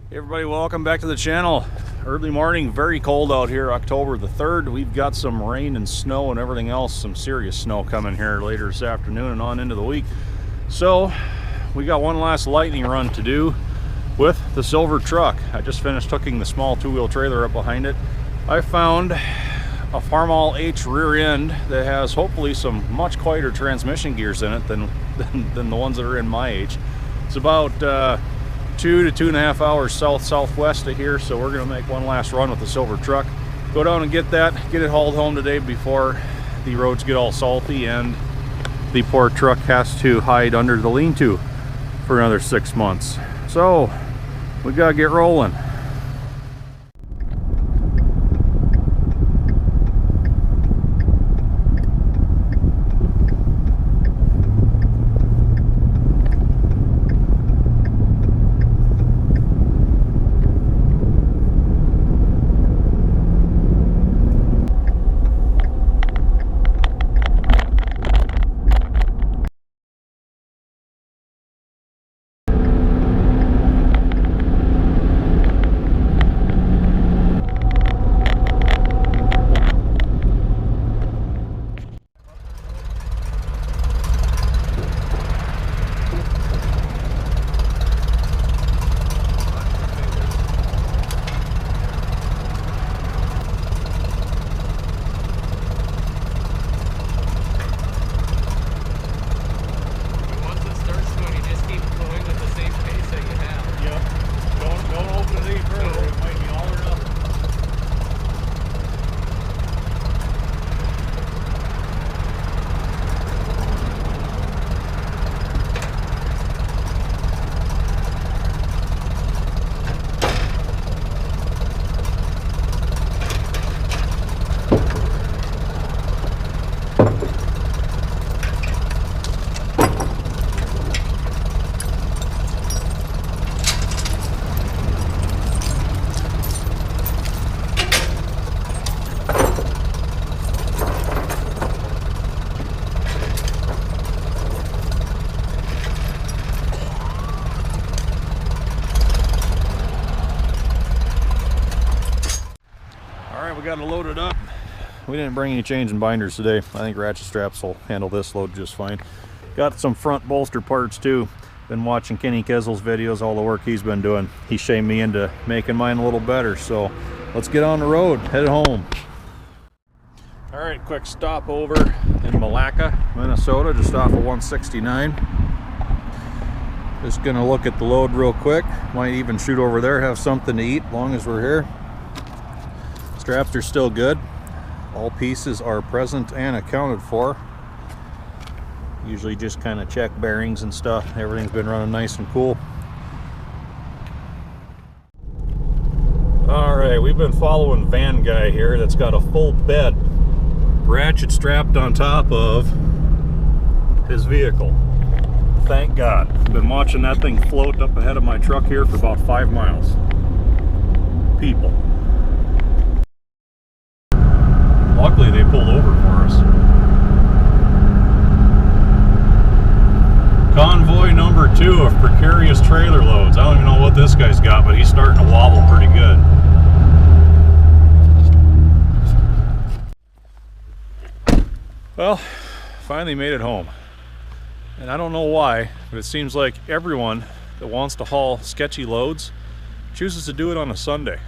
Hey everybody, welcome back to the channel. Early morning, very cold out here, October the 3rd. We've got some rain and snow and everything else, some serious snow coming here later this afternoon and on into the week. So we got one last lightning run to do with the silver truck. I just finished hooking the small two-wheel trailer up behind it. I found a Farmall H rear end that has hopefully some much quieter transmission gears in it than the ones that are in my H. It's about 2 to 2.5 hours southwest of here, so we're gonna make one last run with the silver truck, go down and get it hauled home today before the roads get all salty and the poor truck has to hide under the lean-to for another 6 months. So we gotta get rolling. We got it loaded up. We didn't bring any chains and binders today. I think ratchet straps will handle this load just fine. Got some front bolster parts too. Been watching Kenny Kizzle's videos, all the work he's been doing. He shamed me into making mine a little better. So let's get on the road, head home. All right, quick stop over in Malacca, Minnesota, just off of 169. Just gonna look at the load real quick. Might even shoot over there, have something to eat as long as we're here. Straps are still good. All pieces are present and accounted for. Usually just kind of check bearings and stuff. Everything's been running nice and cool. All right, we've been following Van Guy here that's got a full bed ratchet strapped on top of his vehicle. Thank God. I've been watching that thing float up ahead of my truck here for about 5 miles. People. Luckily they pulled over for us. Convoy number 2 of precarious trailer loads. I don't even know what this guy's got, but he's starting to wobble pretty good. Well, finally made it home. And I don't know why, but it seems like everyone that wants to haul sketchy loads chooses to do it on a Sunday.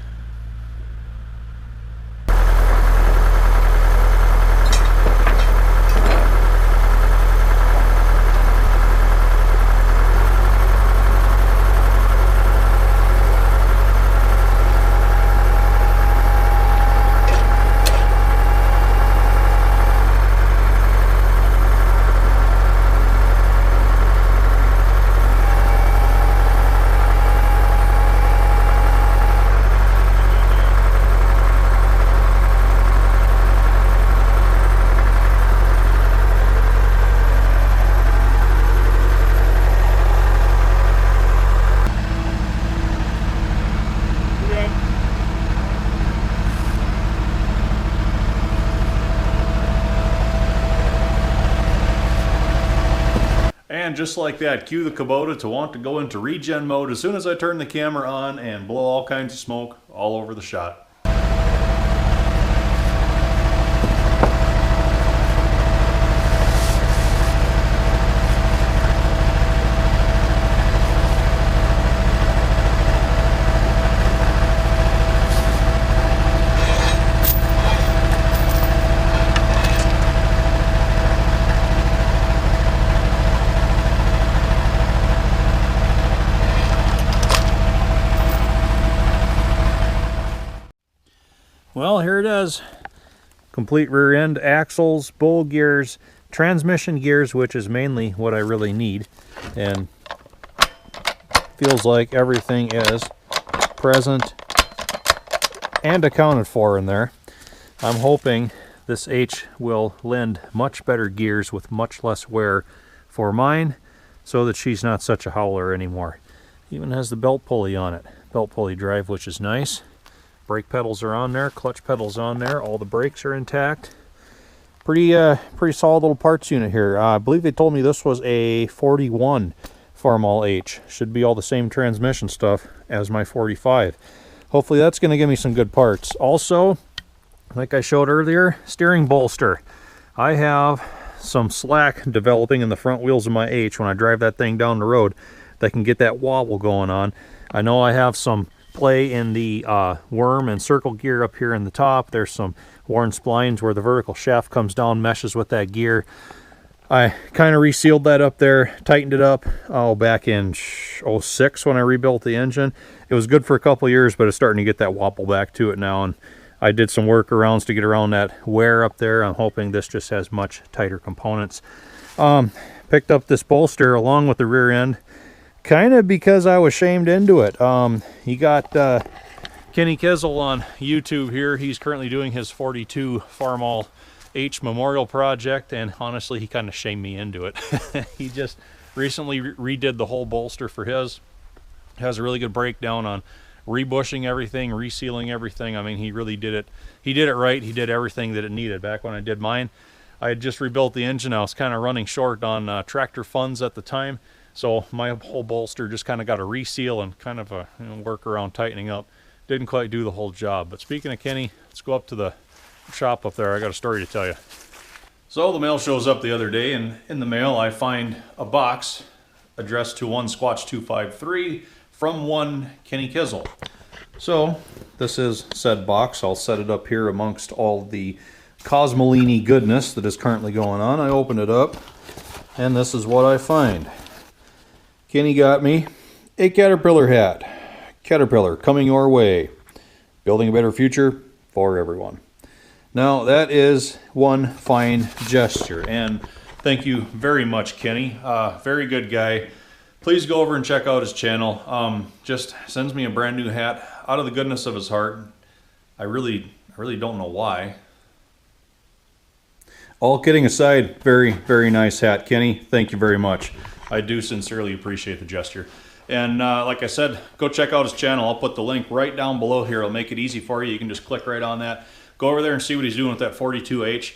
And just like that, cue the Kubota to want to go into regen mode as soon as I turn the camera on and blow all kinds of smoke all over the shot. Well, here it is. Complete rear end, axles, bowl gears, transmission gears, which is mainly what I really need. And feels like everything is present and accounted for in there. I'm hoping this H will lend much better gears with much less wear for mine so that she's not such a howler anymore. Even has the belt pulley on it. Belt pulley drive, which is nice. Brake pedals are on there, clutch pedals on there, all the brakes are intact. Pretty solid little parts unit here. I believe they told me this was a 41 Farmall H. Should be all the same transmission stuff as my 45. Hopefully that's going to give me some good parts. Also, like I showed earlier, steering bolster. I have some slack developing in the front wheels of my H when I drive that thing down the road that can get that wobble going on. I know I have some play in the worm and circle gear up here in the top. There's some worn splines where the vertical shaft comes down, meshes with that gear. I kind of resealed that up there, tightened it up back in '06 when I rebuilt the engine. It was good for a couple years, but it's starting to get that wobble back to it now, and I did some workarounds to get around that wear up there. I'm hoping this just has much tighter components. Picked up this bolster along with the rear end kind of because I was shamed into it. You got Kenny Kizzle on YouTube here. He's currently doing his 42 Farmall H Memorial project, and honestly, he kind of shamed me into it. He just recently redid the whole bolster for his. Has a really good breakdown on rebushing everything, resealing everything. I mean, he really did it. He did it right. He did everything that it needed. Back when I did mine, I had just rebuilt the engine. I was kind of running short on tractor funds at the time. So my whole bolster just kind of got a reseal and kind of a work around tightening up. Didn't quite do the whole job. But speaking of Kenny, let's go up to the shop up there. I got a story to tell you. So the mail shows up the other day, and in the mail I find a box addressed to one Squatch 253 from one Kenny Kizzle. So this is said box. I'll set it up here amongst all the Cosmolini goodness that is currently going on. I open it up, and this is what I find. Kenny got me a Caterpillar hat. Caterpillar, coming your way. Building a better future for everyone. Now, that is one fine gesture, and thank you very much, Kenny. Very good guy. Please go over and check out his channel. Just sends me a brand new hat out of the goodness of his heart. I really don't know why. All kidding aside, very, very nice hat, Kenny. Thank you very much. I do sincerely appreciate the gesture. And like I said, go check out his channel. I'll put the link right down below here. I'll make it easy for you. You can just click right on that. Go over there and see what he's doing with that 42H.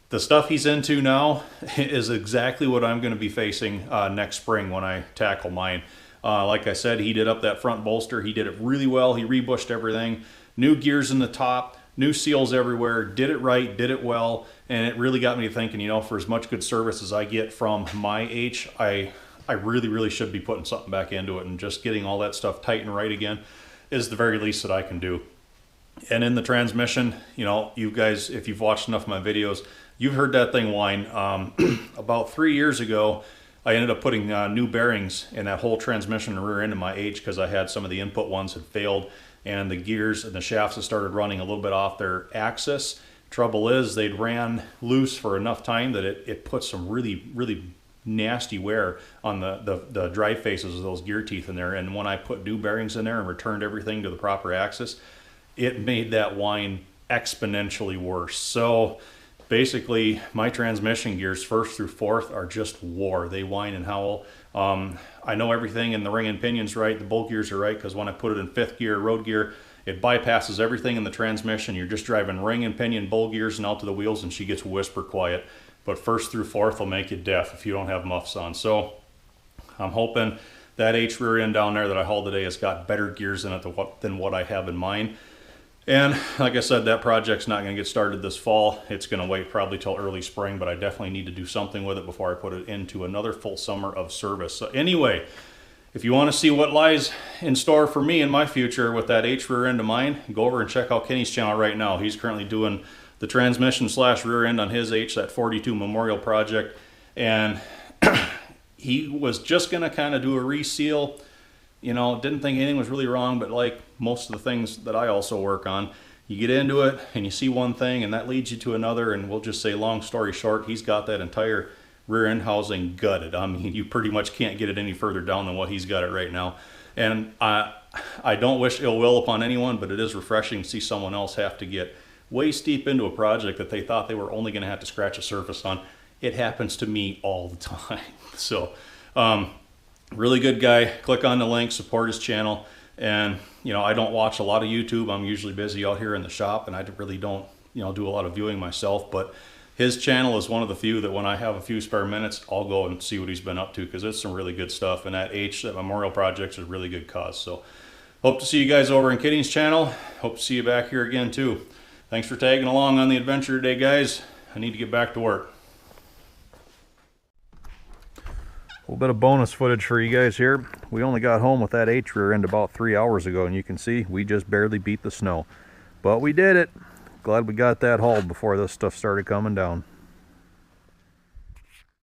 The stuff he's into now is exactly what I'm going to be facing next spring when I tackle mine. Like I said, he did up that front bolster. He did it really well. He rebushed everything. New gears in the top. New seals everywhere. Did it right. Did it well. And it really got me thinking, you know, for as much good service as I get from my H, I really should be putting something back into it, and just getting all that stuff tight and right again is the very least that I can do. And in the transmission, you know, you guys, if you've watched enough of my videos, you've heard that thing whine. About 3 years ago, I ended up putting new bearings in that whole transmission and rear end of my H because I had some of the input ones had failed, and the gears and the shafts had started running a little bit off their axis. Trouble is, they'd ran loose for enough time that it put some really nasty wear on the drive faces of those gear teeth in there. And when I put new bearings in there and returned everything to the proper axis, it made that whine exponentially worse. So basically, my transmission gears, first through fourth, are just war. They whine and howl. I know everything in the ring and pinion's right. The bolt gears are right, because when I put it in fifth gear, road gear, it bypasses everything in the transmission. You're just driving ring and pinion, bowl gears, and out to the wheels, and she gets whisper quiet. But first through fourth will make you deaf if you don't have muffs on. So I'm hoping that H rear end down there that I hauled today has got better gears in it than what I have in mind. And like I said, that project's not going to get started this fall. It's going to wait probably till early spring, but I definitely need to do something with it before I put it into another full summer of service. So anyway, if you want to see what lies in store for me in my future with that H rear end of mine, go over and check out Kenny's channel right now. He's currently doing the transmission / rear end on his H, that 42 Memorial project. And he was just going to kind of do a reseal. You know, didn't think anything was really wrong, but like most of the things that I also work on, you get into it and you see one thing and that leads you to another, and we'll just say, long story short, he's got that entire rear end housing gutted. I mean, you pretty much can't get it any further down than what he's got it right now. And I don't wish ill will upon anyone, but it is refreshing to see someone else have to get waist deep into a project that they thought they were only going to have to scratch a surface on. It happens to me all the time. So, really good guy. Click on the link, support his channel. And, you know, I don't watch a lot of YouTube. I'm usually busy out here in the shop, and I really don't, you know, do a lot of viewing myself. But his channel is one of the few that when I have a few spare minutes, I'll go and see what he's been up to, because it's some really good stuff. And that Memorial Project's a really good cause. So hope to see you guys over in Kenny's channel. Hope to see you back here again too. Thanks for tagging along on the adventure today, guys. I need to get back to work. A little bit of bonus footage for you guys here. We only got home with that H rear end about 3 hours ago, and you can see we just barely beat the snow. But we did it. Glad we got that hauled before this stuff started coming down.